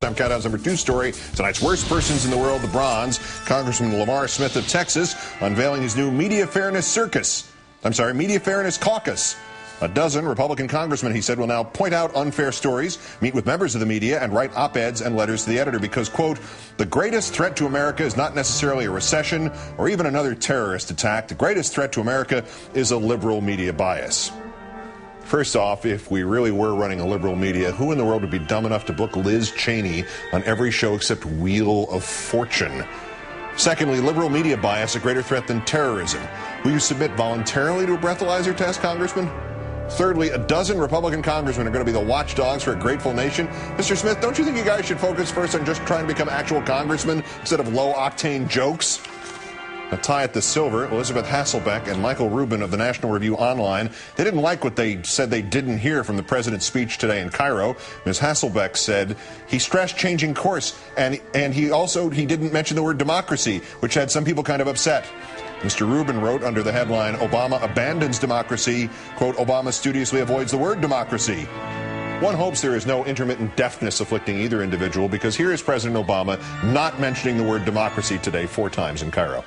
Time Countdown's number 2 story. Tonight's worst persons in the world, the Bronze. Congressman Lamar Smith of Texas unveiling his new Media Fairness Caucus. A dozen Republican congressmen, he said, will now point out unfair stories, meet with members of the media, and write op-eds and letters to the editor because, quote, the greatest threat to America is not necessarily a recession or even another terrorist attack. The greatest threat to America is a liberal media bias. First off, if we really were running a liberal media, who in the world would be dumb enough to book Liz Cheney on every show except Wheel of Fortune? Secondly, liberal media bias a greater threat than terrorism. Will you submit voluntarily to a breathalyzer test, Congressman? Thirdly, a dozen Republican congressmen are going to be the watchdogs for a grateful nation. Mr. Smith, don't you think you guys should focus first on just trying to become actual congressmen instead of low-octane jokes? A tie at the silver, Elizabeth Hasselbeck and Michael Rubin of the National Review Online. They didn't like what they said they didn't hear from the president's speech today in Cairo. Ms. Hasselbeck said he stressed changing course, and he didn't mention the word democracy, which had some people kind of upset. Mr. Rubin wrote under the headline, Obama abandons democracy, quote, Obama studiously avoids the word democracy. One hopes there is no intermittent deafness afflicting either individual, because here is President Obama not mentioning the word democracy today 4 times in Cairo.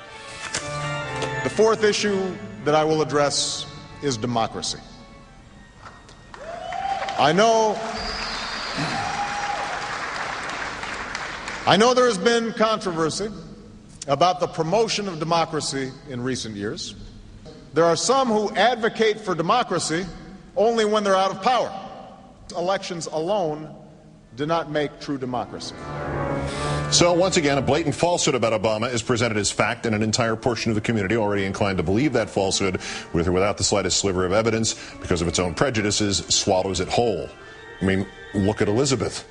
The fourth issue that I will address is democracy. I know there has been controversy about the promotion of democracy in recent years. There are some who advocate for democracy only when they're out of power. Elections alone do not make true democracy. So, once again, a blatant falsehood about Obama is presented as fact, and an entire portion of the community already inclined to believe that falsehood, with or without the slightest sliver of evidence, because of its own prejudices, swallows it whole. I mean, look at Elizabeth.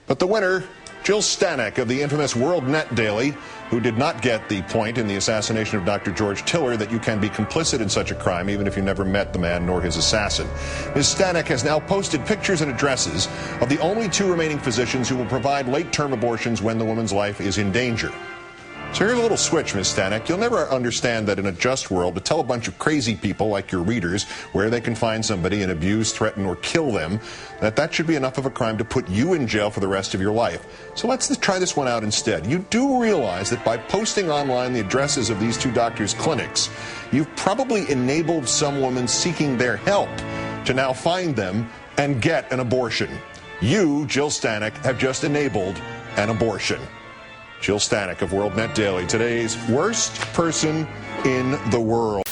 But the winner, Jill Stanek of the infamous World Net Daily, who did not get the point in the assassination of Dr. George Tiller that you can be complicit in such a crime even if you never met the man nor his assassin. Ms. Stanek has now posted pictures and addresses of the only 2 remaining physicians who will provide late-term abortions when the woman's life is in danger. So here's a little switch, Ms. Stanek. You'll never understand that in a just world, to tell a bunch of crazy people like your readers where they can find somebody and abuse, threaten, or kill them, that should be enough of a crime to put you in jail for the rest of your life. So let's try this one out instead. You do realize that by posting online the addresses of these 2 doctors' clinics, you've probably enabled some woman seeking their help to now find them and get an abortion. You, Jill Stanek, have just enabled an abortion. Jill Stanek of World Net Daily, today's worst person in the world.